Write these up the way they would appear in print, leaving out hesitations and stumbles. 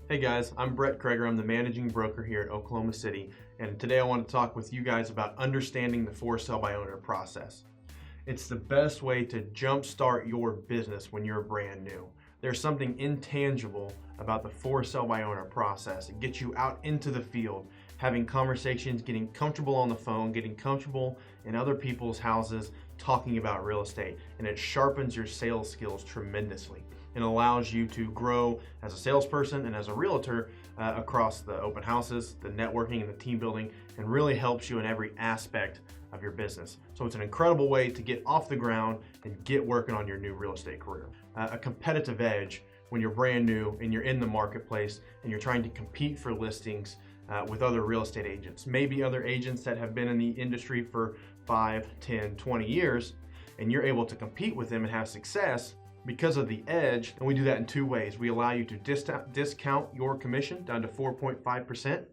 Hey guys, I'm Brett Kreger. I'm the managing broker here at Oklahoma City, and today I want to talk with you guys about understanding the for sale by owner process. It's the best way to jumpstart your business when you're brand new. There's something intangible about the for sale by owner process. It gets you out into the field, having conversations, getting comfortable on the phone, getting comfortable in other people's houses, talking about real estate, and it sharpens your sales skills tremendously. It allows you to grow as a salesperson and as a realtor across the open houses, the networking, and the team building, and really helps you in every aspect of your business. So it's an incredible way to get off the ground and get working on your new real estate career. A competitive edge when you're brand new and you're in the marketplace and you're trying to compete for listings with other real estate agents, maybe other agents that have been in the industry for 5, 10, 20 years, and you're able to compete with them and have success because of the edge. And we do that in two ways. We allow you to discount your commission down to 4.5%.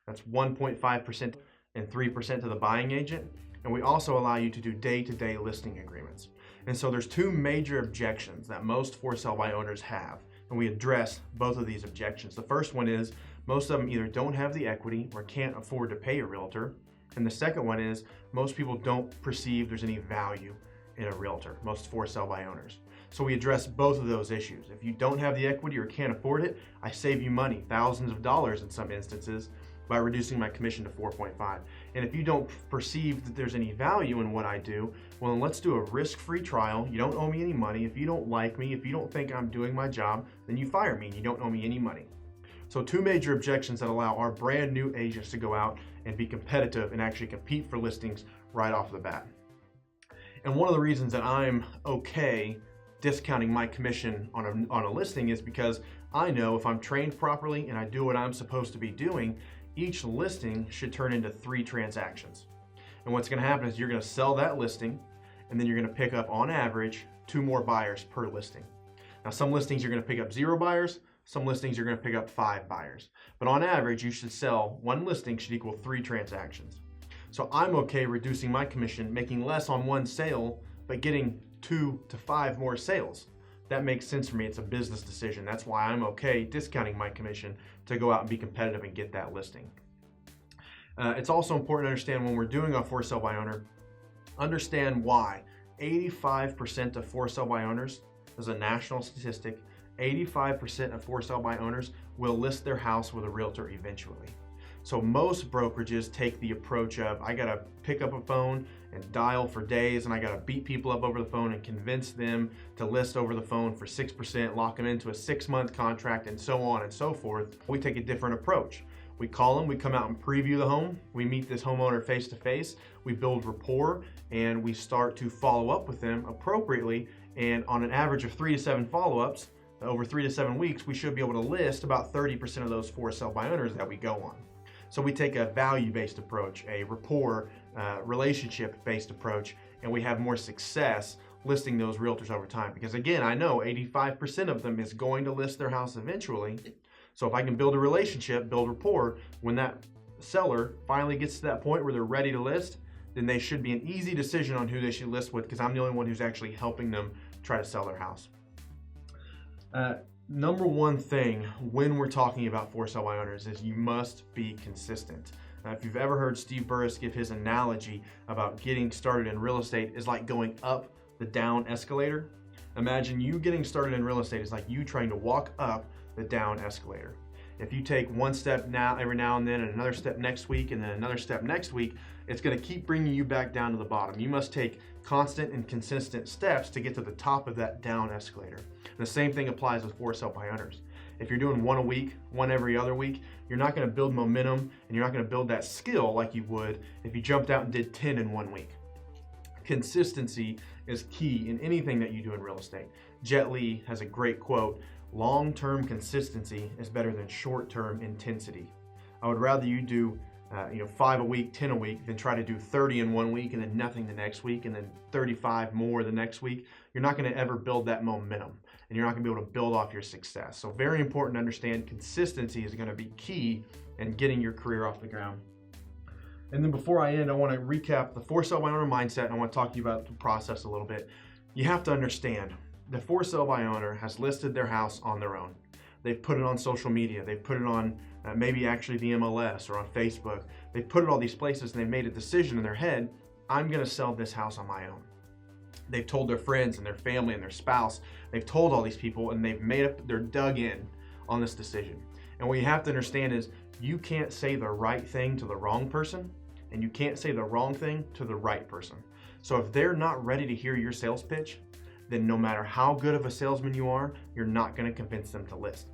That's 1.5% and 3% to the buying agent. And we also allow you to do day-to-day listing agreements. And so there's two major objections that most for sale by owners have, and we address both of these objections. The first one is most of them either don't have the equity or can't afford to pay a realtor. And the second one is most people don't perceive there's any value in a realtor, most for sale by owners. So we address both of those issues. If you don't have the equity or can't afford it, I save you money, thousands of dollars in some instances, by reducing my commission to 4.5. And if you don't perceive that there's any value in what I do, well, then let's do a risk-free trial. You don't owe me any money. If you don't like me, if you don't think I'm doing my job, then you fire me and you don't owe me any money. So two major objections that allow our brand new agents to go out and be competitive and actually compete for listings right off the bat. And one of the reasons that I'm okay discounting my commission on a listing is because I know if I'm trained properly and I do what I'm supposed to be doing, each listing should turn into 3 transactions. And what's going to happen is you're going to sell that listing, and then you're going to pick up on average 2 more buyers per listing. Now some listings you're going to pick up 0 buyers, some listings you're going to pick up 5 buyers. But on average you should sell, one listing should equal 3 transactions. So I'm okay reducing my commission, making less on one sale, but getting 2 to 5 more sales. That makes sense for me. It's a business decision. That's why I'm okay discounting my commission to go out and be competitive and get that listing. It's also important to understand when we're doing a for sale by owner, understand why 85% of for sale by owners, as a national statistic, 85% of for sale by owners will list their house with a realtor eventually. So most brokerages take the approach of, I gotta pick up a phone and dial for days, and I gotta beat people up over the phone and convince them to list over the phone for 6%, lock them into a 6-month contract, and so on and so forth. We take a different approach. We call them, we come out and preview the home, we meet this homeowner face to face, we build rapport, and we start to follow up with them appropriately. And on an average of 3 to 7 follow-ups, over 3 to 7 weeks, we should be able to list about 30% of those for sale by owners that we go on. So we take a value-based approach, a rapport, relationship-based approach, and we have more success listing those realtors over time. Because again, I know 85% of them is going to list their house eventually. So if I can build a relationship, build rapport, when that seller finally gets to that point where they're ready to list, then they should be an easy decision on who they should list with, because I'm the only one who's actually helping them try to sell their house. Number one thing when we're talking about for sale by owners is you must be consistent. If you've ever heard Steve Burris give his analogy about getting started in real estate is like going up the down escalator. Imagine you getting started in real estate is like you trying to walk up the down escalator. If you take one step now, every now and then, and another step next week, and then another step next week, it's going to keep bringing you back down to the bottom. You must take constant and consistent steps to get to the top of that down escalator. And the same thing applies with for sale by owners. If you're doing one a week, one every other week, you're not going to build momentum, and you're not going to build that skill like you would if you jumped out and did 10 in 1 week. Consistency is key in anything that you do in real estate. Jet Li has a great quote, "Long-term consistency is better than short-term intensity." I would rather you do 5 a week, 10 a week, than try to do 30 in 1 week and then nothing the next week and then 35 more the next week. You're not going to ever build that momentum, and you're not going to be able to build off your success. So very important to understand consistency is going to be key in getting your career off the ground. And then before I end, I want to recap the for sale by owner mindset, and I want to talk to you about the process a little bit. You have to understand the for sale by owner has listed their house on their own. They've put it on social media. They've put it on maybe actually the MLS or on Facebook. They've put it all these places and they've made a decision in their head, I'm gonna sell this house on my own. They've told their friends and their family and their spouse. They've told all these people and they're dug in on this decision. And what you have to understand is you can't say the right thing to the wrong person, and you can't say the wrong thing to the right person. So if they're not ready to hear your sales pitch, then no matter how good of a salesman you are, you're not gonna convince them to list.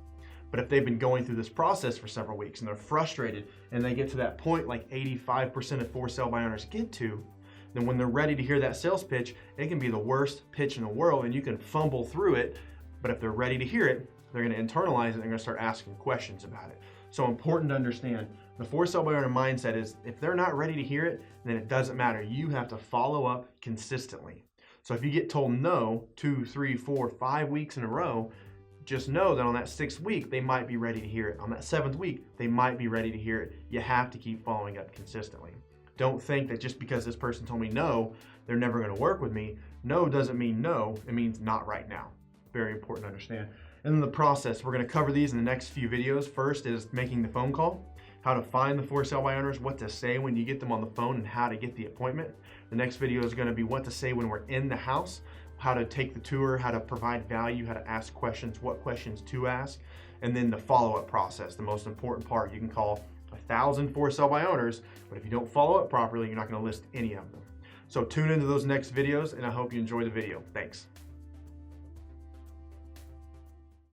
But if they've been going through this process for several weeks and they're frustrated and they get to that point like 85% of for sale by owners get to, then when they're ready to hear that sales pitch, it can be the worst pitch in the world and you can fumble through it. But if they're ready to hear it, they're gonna internalize it and they're gonna start asking questions about it. So important to understand, the for sale by owner mindset is if they're not ready to hear it, then it doesn't matter. You have to follow up consistently. So if you get told no 2, 3, 4, 5 weeks in a row, just know that on that 6th week, they might be ready to hear it. On that 7th week, they might be ready to hear it. You have to keep following up consistently. Don't think that just because this person told me no, they're never gonna work with me. No doesn't mean no, it means not right now. Very important to understand. And then the process, we're gonna cover these in the next few videos. First is making the phone call, how to find the for sale by owners, what to say when you get them on the phone, and how to get the appointment. The next video is gonna be what to say when we're in the house, how to take the tour, how to provide value, how to ask questions, what questions to ask, and then the follow-up process, the most important part. You can call 1,000 for sale by owners, but if you don't follow up properly, you're not gonna list any of them. So tune into those next videos, and I hope you enjoy the video. Thanks.